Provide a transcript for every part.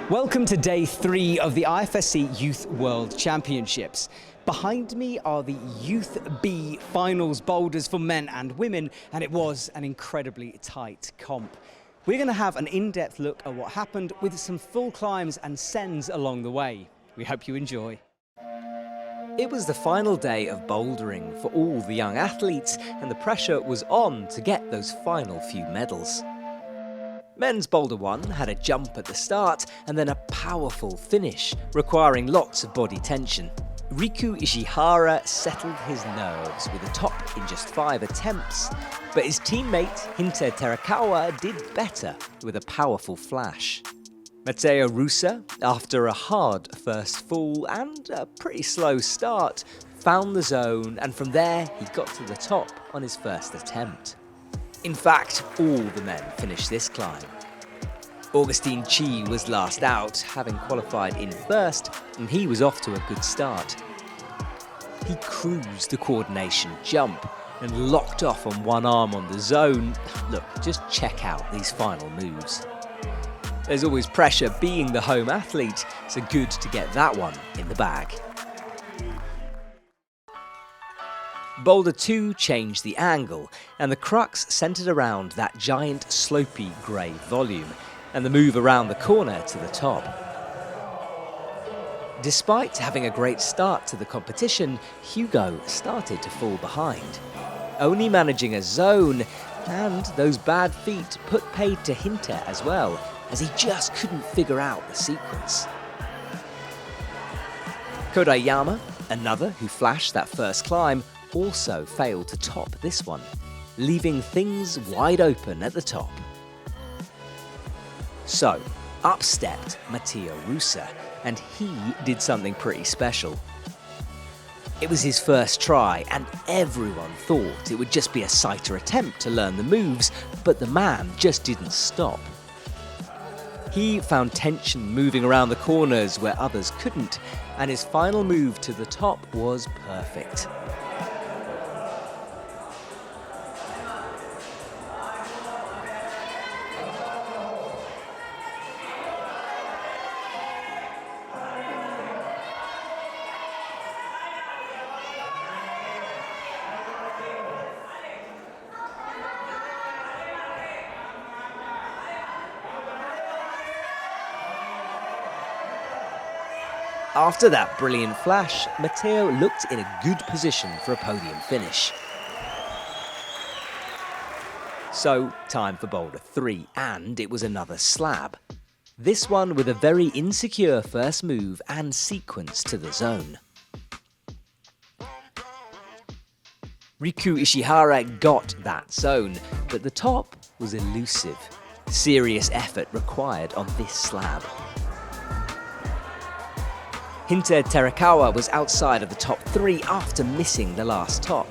Welcome to day 3 of the IFSC Youth World Championships. Behind me are the Youth B finals boulders for men and women, and it was an incredibly tight comp. We're going to have an in-depth look at what happened with some full climbs and sends along the way. We hope you enjoy. It was the final day of bouldering for all the young athletes, and the pressure was on to get those final few medals. Men's Boulder 1 had a jump at the start and then a powerful finish, requiring lots of body tension. Riku Ishihara settled his nerves with a top in just 5 attempts, but his teammate Hinta Terakawa did better with a powerful flash. Matteo Russa, after a hard first fall and a pretty slow start, found the zone, and from there he got to the top on his first attempt. In fact, all the men finished this climb. Augustine Chi was last out, having qualified in first, and he was off to a good start. He cruised the coordination jump and locked off on one arm on the zone. Look, just check out these final moves. There's always pressure being the home athlete, so good to get that one in the bag. Boulder 2 changed the angle, and the crux centred around that giant slopey grey volume, and the move around the corner to the top. Despite having a great start to the competition, Hugo started to fall behind, only managing a zone, and those bad feet put paid to Hinta as well, as he just couldn't figure out the sequence. Kodayama, another who flashed that first climb, also failed to top this one, leaving things wide open at the top. So, up stepped Matteo Russa, and he did something pretty special. It was his first try, and everyone thought it would just be a sighter attempt to learn the moves, but the man just didn't stop. He found tension moving around the corners where others couldn't, and his final move to the top was perfect. After that brilliant flash, Matteo looked in a good position for a podium finish. So, time for Boulder 3, and it was another slab. This one with a very insecure first move and sequence to the zone. Riku Ishihara got that zone, but the top was elusive. Serious effort required on this slab. Hinta Terakawa was outside of the top 3 after missing the last top,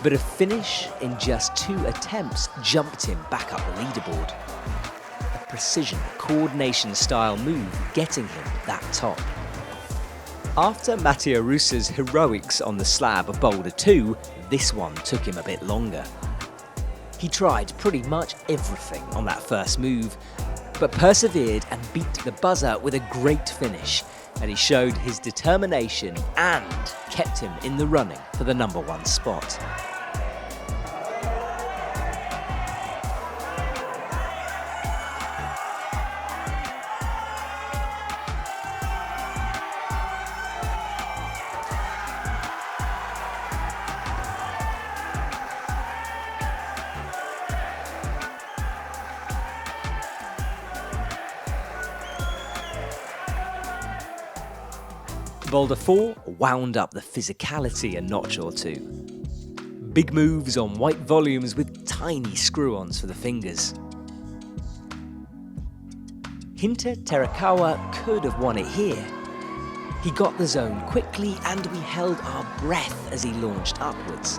but a finish in just 2 attempts jumped him back up the leaderboard. A precision, coordination-style move getting him that top. After Matteo Russa's heroics on the slab of Boulder 2, this one took him a bit longer. He tried pretty much everything on that first move, but persevered and beat the buzzer with a great finish, and he showed his determination and kept him in the running for the #1 spot. Boulder 4 wound up the physicality a notch or two. Big moves on white volumes with tiny screw-ons for the fingers. Hinta Terakawa could have won it here. He got the zone quickly and we held our breath as he launched upwards.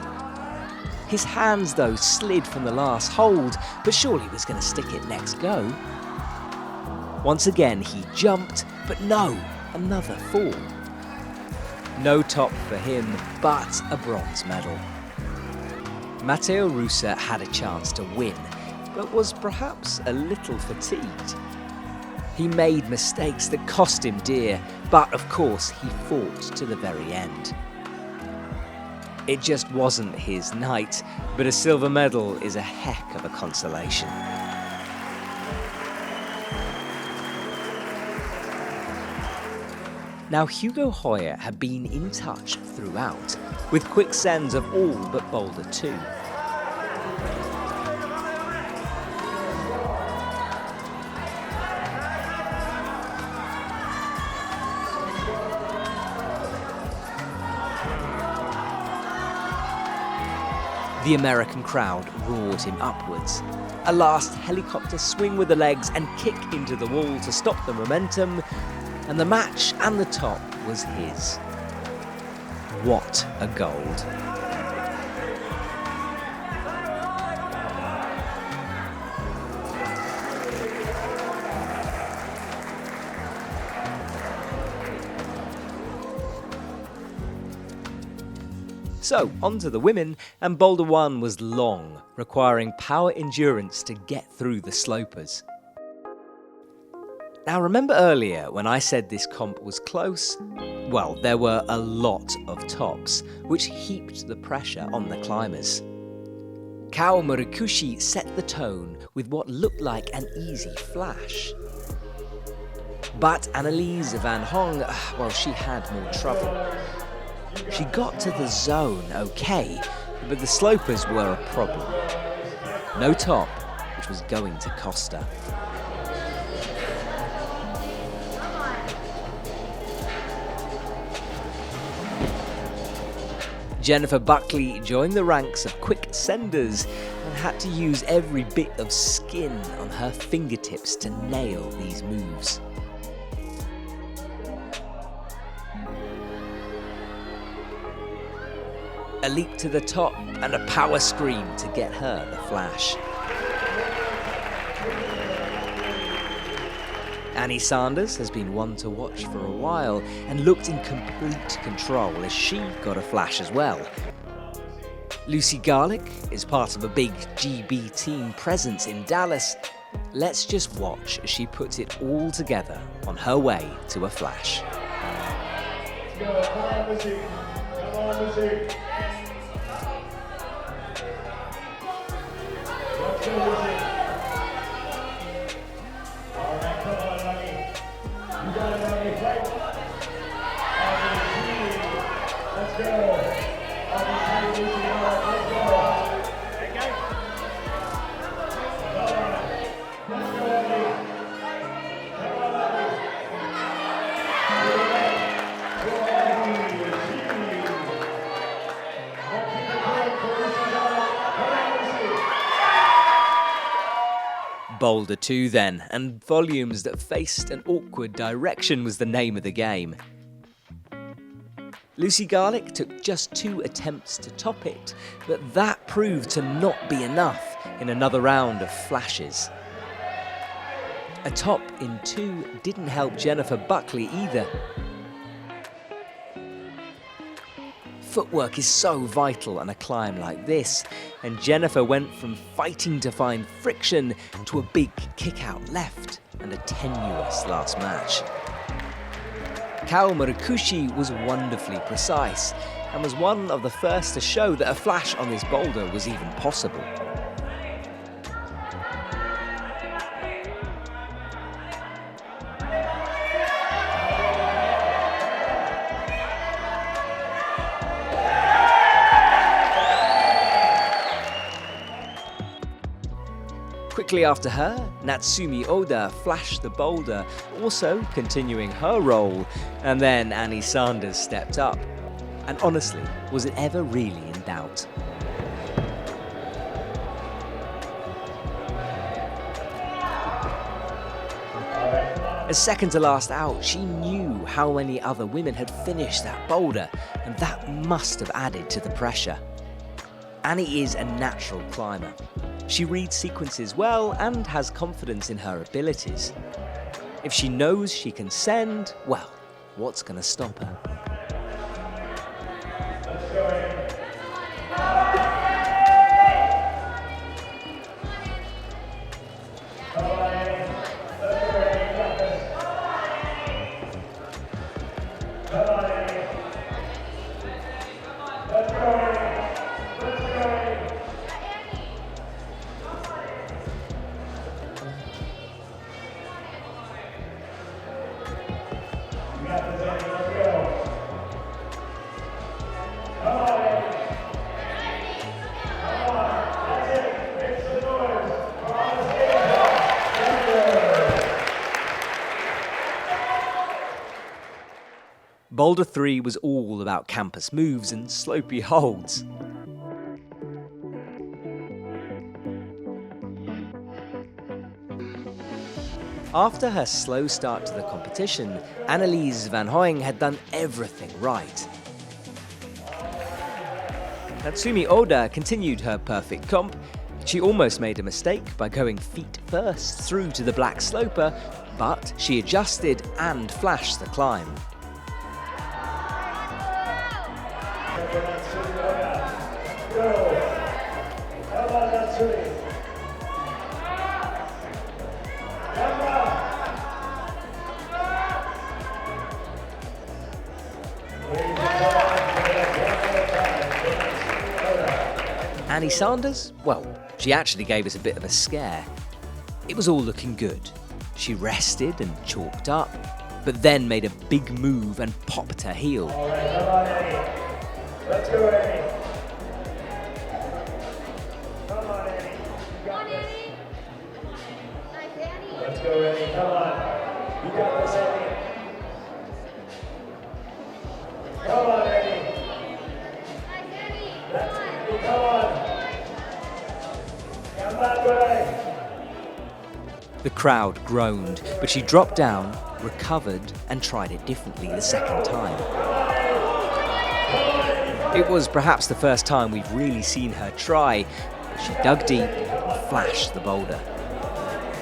His hands though slid from the last hold, but surely was going to stick it next go. Once again he jumped, but no, another fall. No top for him, but a bronze medal. Matteo Russa had a chance to win, but was perhaps a little fatigued. He made mistakes that cost him dear, but of course he fought to the very end. It just wasn't his night, but a silver medal is a heck of a consolation. Now, Hugo Hoyer had been in touch throughout, with quick sends of all but Boulder 2. The American crowd roared him upwards. A last helicopter swing with the legs and kick into the wall to stop the momentum, and the match and the top was his. What a gold. So, on to the women, and Boulder 1 was long, requiring power endurance to get through the slopers. Now, remember earlier when I said this comp was close? Well, there were a lot of tops, which heaped the pressure on the climbers. Kao Murakushi set the tone with what looked like an easy flash. But Anneliese van Hong, well, she had more trouble. She got to the zone okay, but the slopers were a problem. No top, which was going to cost her. Jennifer Buckley joined the ranks of quick senders and had to use every bit of skin on her fingertips to nail these moves. A leap to the top and a power scream to get her the flash. Annie Sanders has been one to watch for a while and looked in complete control as she got a flash as well. Lucy Garlick is part of a big GB team presence in Dallas. Let's just watch as she puts it all together on her way to a flash. Come on, Lucy. Let's go, Lucy. All right, come on, Lucky. You got it, Lucky. Fight. Let's go. Lucy, all right, let's go. There you go. All right. Let's go, Lucky. Come on, Lucky. Boulder 2 then, and volumes that faced an awkward direction was the name of the game. Lucy Garlick took just 2 attempts to top it, but that proved to not be enough in another round of flashes. A top in 2 didn't help Jennifer Buckley either. Footwork is so vital on a climb like this, and Jennifer went from fighting to find friction to a big kick out left and a tenuous last match. Kao Murakushi was wonderfully precise and was one of the first to show that a flash on this boulder was even possible. Quickly after her, Natsumi Oda flashed the boulder, also continuing her role, and then Annie Sanders stepped up. And honestly, was it ever really in doubt? As second to last out, she knew how many other women had finished that boulder, and that must have added to the pressure. Annie is a natural climber. She reads sequences well and has confidence in her abilities. If she knows she can send, well, what's going to stop her? Boulder 3 was all about campus moves and slopey holds. After her slow start to the competition, Annelies van Hooyen had done everything right. Natsumi Oda continued her perfect comp. She almost made a mistake by going feet first through to the black sloper, but she adjusted and flashed the climb. Annie Sanders? Well, she actually gave us a bit of a scare. It was all looking good. She rested and chalked up, but then made a big move and popped her heel. All right, come on, Annie. Let's go, Annie. Come on, Annie. You got this. Nice, Annie. Let's go, Annie. Come on. You got this, Annie. Come on, Annie. Nice, Annie. That's Annie. Come on. Come that way. The crowd groaned, but she dropped down, recovered, and tried it differently the second time. It was perhaps the first time we've really seen her try, but she dug deep and flashed the boulder.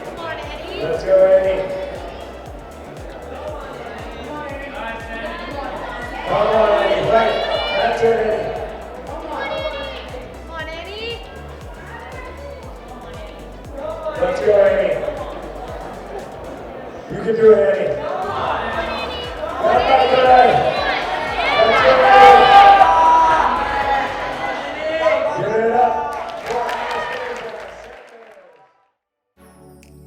Come on, Annie. Let's go, Annie. Come on, Annie. Right. That's it, Annie. Come on, Annie. Let's go, Annie. You can do it, Annie. Come back, Annie. Let's go, Annie. Give it up.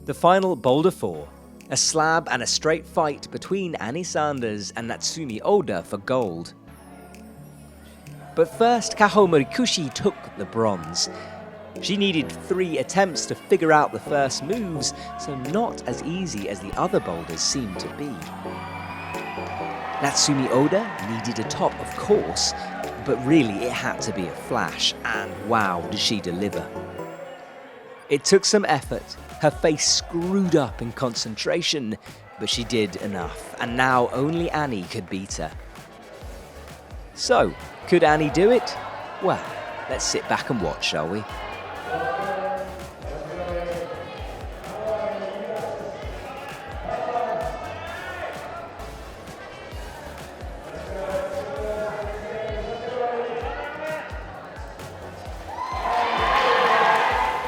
The final Boulder 4, a slab and a straight fight between Annie Sanders and Natsumi Oda for gold. But first, Kaho Morikushi took the bronze. She needed 3 attempts to figure out the first moves, so not as easy as the other boulders seemed to be. Natsumi Oda needed a top, of course, but really it had to be a flash, and wow, did she deliver. It took some effort, her face screwed up in concentration, but she did enough, and now only Annie could beat her. So, could Annie do it? Well, let's sit back and watch, shall we?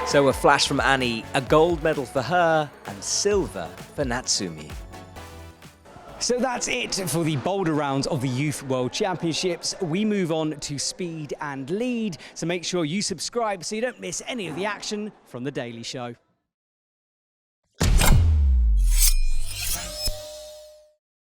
So a flash from Annie, a gold medal for her, and silver for Natsumi. So that's it for the Boulder rounds of the Youth World Championships. We move on to speed and lead, so make sure you subscribe so you don't miss any of the action from The Daily Show.